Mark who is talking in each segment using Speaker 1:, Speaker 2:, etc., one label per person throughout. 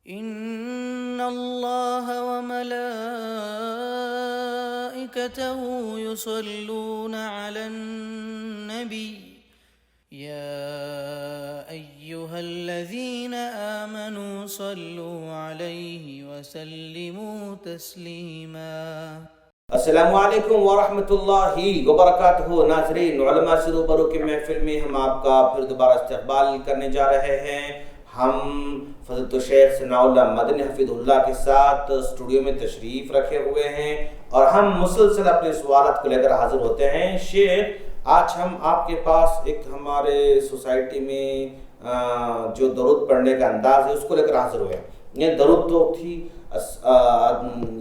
Speaker 1: ان اللہ وملائکتہ یصلون علی النبی یا ایہا الذین آمنوا صلوا علیہ وسلموا تسلیما۔
Speaker 2: السلام علیکم ورحمۃ اللہ وبرکاتہ۔ ناظرین، علماء سے روبرو کی محفل میں ہم آپ کا پھر دوبارہ استقبال کرنے جا رہے ہیں۔ ہم فضیلت الشیخ ثناء اللہ مدنی حفظہ اللہ کے ساتھ اسٹوڈیو میں تشریف رکھے ہوئے ہیں اور ہم مسلسل اپنے سوالات کو لے کر حاضر ہوتے ہیں۔ شیخ، آج ہم آپ کے پاس ایک ہمارے سوسائٹی میں جو درود پڑھنے کا انداز ہے اس کو لے کر حاضر ہوئے ہیں۔ یہ درود تو تھی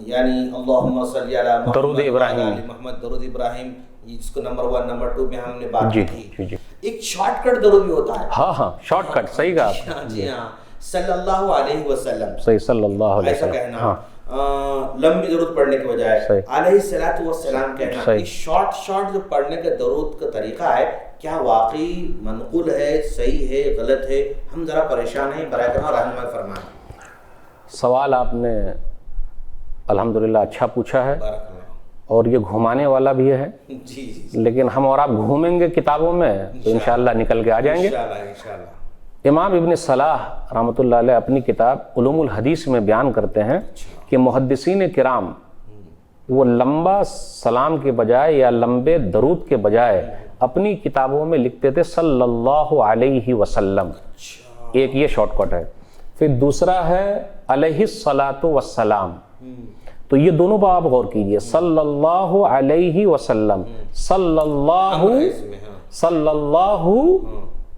Speaker 2: یعنی اللہم صلی علی محمد
Speaker 3: درود ابراہیم،
Speaker 2: محمد درود ابراہیم، جس کو نمبر 1 نمبر 2 میں ہم نے بات کی تھی۔
Speaker 3: جی
Speaker 2: ایک شارٹ کٹ درود بھی ہوتا ہے۔
Speaker 3: ہاں شارٹ کٹ، صحیح کہا آپ نے۔
Speaker 2: جی ہاں، صلی اللہ علیہ وسلم،
Speaker 3: صحیح، صلی اللہ علیہ
Speaker 2: ایسا
Speaker 3: وسلم،
Speaker 2: کہنا،
Speaker 3: ہاں
Speaker 2: لمبی درود پڑھنے کے بجائے علیہ الصلوۃ والسلام کہنا۔
Speaker 3: صحیح۔
Speaker 2: یہ شارٹ جو پڑھنے کا درود کا طریقہ ہے، کیا واقعی منقول ہے، صحیح ہے، غلط ہے؟ ہم ذرا پریشان ہیں، برائے کرم رہنمائی فرمائیں۔
Speaker 3: سوال آپ نے الحمدللہ اچھا پوچھا ہے
Speaker 2: بارک اللہ۔
Speaker 3: اور یہ گھمانے والا بھی ہے،
Speaker 2: جی،
Speaker 3: لیکن ہم اور آپ گھومیں گے کتابوں میں تو انشاءاللہ نکل کے آ جائیں گے۔
Speaker 2: انشاءاللہ۔
Speaker 3: امام ابن صلاح رحمۃ اللہ علیہ اپنی کتاب علوم الحدیث میں بیان کرتے ہیں کہ محدثین کرام وہ لمبا سلام کے بجائے یا لمبے درود کے بجائے اپنی کتابوں میں لکھتے تھے صلی اللہ علیہ وسلم۔ ایک یہ شارٹ کٹ ہے۔ پھر دوسرا ہے علیہ الصلاۃ والسلام، تو یہ دونوں پر آپ غور کیجئے، صلی اللہ علیہ وسلم، صلی اللہ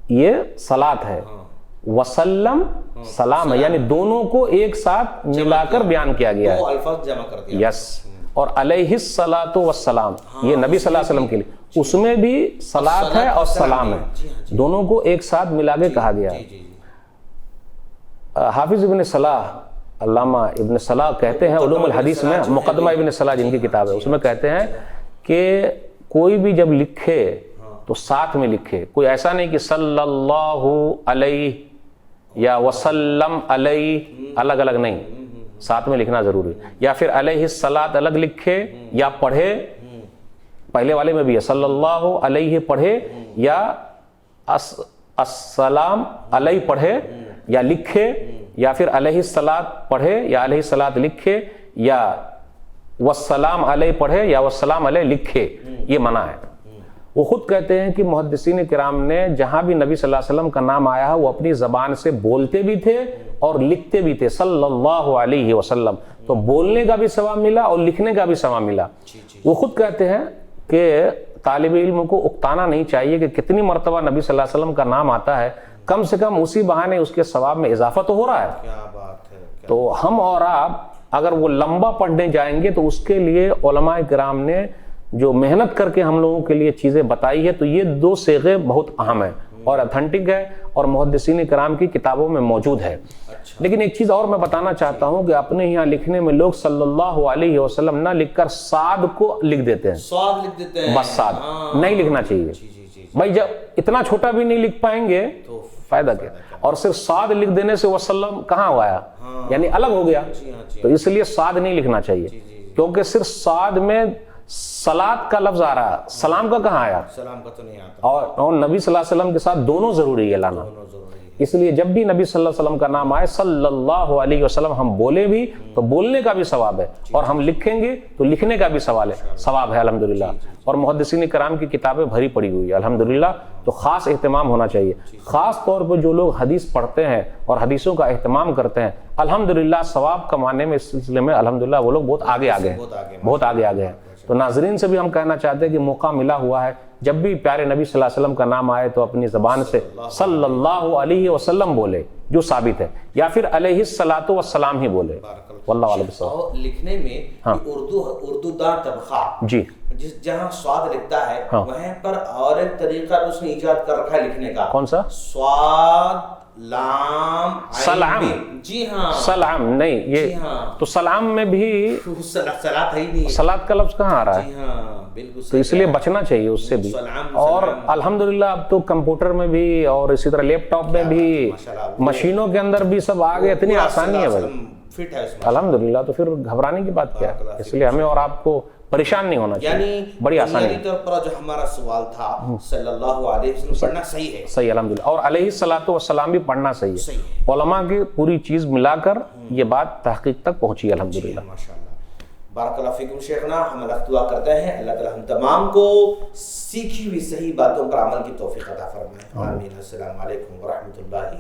Speaker 3: یہ صلاۃ ہے، وسلم سلام ہے، یعنی دونوں کو ایک ساتھ ملا کر بیان کیا گیا ہے،
Speaker 2: دو الفاظ جمع کر دیا۔
Speaker 3: یس۔ اور علیہ الصلاۃ والسلام یہ نبی صلی اللہ علیہ وسلم کے لیے، اس میں بھی صلاۃ ہے اور سلام ہے، دونوں کو ایک ساتھ ملا کے کہا گیا ہے۔ حافظ ابن صلاح، علامہ ابن صلاح کہتے ہیں علوم الحدیث میں، مقدمہ ابن صلاح جن کی کتاب ہے اس میں کہتے ہیں کہ کوئی بھی جب لکھے تو ساتھ میں لکھے، کوئی ایسا نہیں کہ صلی اللہ علیہ یا وسلم علیہ الگ الگ نہیں، ساتھ میں لکھنا ضروری، یا پھر علیہ الصلاۃ الگ لکھے یا پڑھے، پہلے والے میں بھی ہے صلی اللہ علیہ پڑھے یا السلام علیہ پڑھے یا لکھے، یا پھر علیہ الصلاۃ پڑھے یا علیہ الصلاۃ لکھے، یا والسلام علیہ پڑھے یا والسلام علیہ لکھے، یہ منع ہے۔ وہ خود کہتے ہیں کہ محدثین کرام نے جہاں بھی نبی صلی اللہ علیہ وسلم کا نام آیا ہے وہ اپنی زبان سے بولتے بھی تھے اور لکھتے بھی تھے صلی اللہ علیہ وسلم، تو بولنے کا بھی ثواب ملا اور لکھنے کا بھی ثواب ملا۔ وہ خود کہتے ہیں کہ طالب علم کو اکتانا نہیں چاہیے کہ کتنی مرتبہ نبی صلی اللہ علیہ وسلم کا نام آتا ہے، کم سے کم اسی بہانے اس کے ثواب میں اضافہ تو ہو رہا ہے۔
Speaker 2: کیا بات ہے۔
Speaker 3: تو ہم اور آپ اگر وہ لمبا پڑھنے جائیں گے تو اس کے لیے علماء کرام نے جو محنت کر کے ہم لوگوں کے لیے چیزیں بتائی ہے، تو یہ دو صیغے بہت اہم ہیں اور اتھینٹک ہے اور محدثین کرام کی کتابوں میں موجود ہے۔ لیکن ایک چیز اور میں بتانا چاہتا ہوں کہ اپنے یہاں لکھنے میں لوگ صلی اللہ علیہ وسلم نہ لکھ کر صاد کو لکھ دیتے ہیں،
Speaker 2: سواد لکھ دیتے ہیں،
Speaker 3: بس صاد نہیں لکھنا چاہیے بھائی، جب اتنا چھوٹا بھی نہیں لکھ پائیں گے تو فائدہ کیا، اور صرف صاد لکھ دینے سے وسلم کہاں ہوا ہے، یعنی الگ ہو گیا، تو اس لیے صاد نہیں لکھنا چاہیے، کیونکہ صرف صاد میں صلاۃ کا لفظ آ رہا ہے، سلام کا کہاں آیا،
Speaker 2: سلام کا تو نہیں آتا،
Speaker 3: اور نبی صلی اللہ علیہ وسلم کے ساتھ دونوں ضروری ہے لانا۔ اس لیے جب بھی نبی صلی اللہ علیہ وسلم کا نام آئے صلی اللہ علیہ وسلم، ہم بولے بھی تو بولنے کا بھی ثواب ہے، اور ہم لکھیں گے تو لکھنے کا بھی ثواب ہے الحمدللہ۔ اور محدثین کرام کی کتابیں بھری پڑی ہوئی ہے الحمدللہ، تو خاص اہتمام ہونا چاہیے، خاص طور پر جو لوگ حدیث پڑھتے ہیں اور حدیثوں کا اہتمام کرتے ہیں، الحمدللہ ثواب کمانے میں اس سلسلے میں الحمدللہ وہ لوگ بہت آگے ہیں، بہت آگے ہیں۔ تو ناظرین سے بھی ہم کہنا چاہتے ہیں کہ موقع ملا ہوا ہے، جب بھی پیارے نبی صلی اللہ علیہ وسلم کا نام آئے تو اپنی زبان سے صلی اللہ علیہ وسلم بولے جو ثابت ہے، یا پھر علیہ الصلاۃ والسلام ہی بولے۔ واللہ اعلم بالصواب۔
Speaker 2: اور لکھنے میں اردو دار طبقہ
Speaker 3: جی،
Speaker 2: جہاں سواد لکھتا ہے وہاں پر اور ایک طریقہ اس نے ایجاد کر رکھا ہے لکھنے کا۔
Speaker 3: کون سا؟
Speaker 2: سواد لام
Speaker 3: سلام،
Speaker 2: جی ہاں
Speaker 3: سلام نہیں، یہ تو سلام میں بھی
Speaker 2: صلاۃ ہے ہی نہیں،
Speaker 3: صلاۃ کا لفظ کہاں آ رہا ہے؟
Speaker 2: جی ہاں بالکل
Speaker 3: تو اس لیے بچنا چاہیے اس سے بھی. اور الحمدللہ اب تو کمپیوٹر میں بھی اور اسی طرح لیپ ٹاپ میں بھی مشینوں کے اندر بھی سب آگے، اتنی آسانی ہے بھائی
Speaker 2: فٹ ہے اس میں
Speaker 3: الحمدللہ. تو پھر گھبرانے کی بات کیا ہے؟ اس لیے ہمیں اور آپ کو پریشان نہیں ہونا چاہیے،
Speaker 2: یعنی
Speaker 3: بڑی آسانی
Speaker 2: بنیادی طور پر جو ہمارا سوال تھا صلی اللہ علیہ وسلم پڑھنا صحیح ہے،
Speaker 3: صحیح الحمدللہ. اور علیہ الصلوۃ والسلام بھی پڑھنا صحیح ہے. علماء کی پوری چیز ملا کر یہ بات تحقیق تک پہنچی الحمدللہ.
Speaker 2: ماشاءاللہ. بارک اللہ فیکم شیخنا. ہم اللہ دعا کرتے ہیں اللہ تعالی ہم تمام کو سیکھی ہوئی صحیح باتوں پر عمل کی توفیق عطا فرمائے. آمین. السلام علیکم ورحمۃ اللہ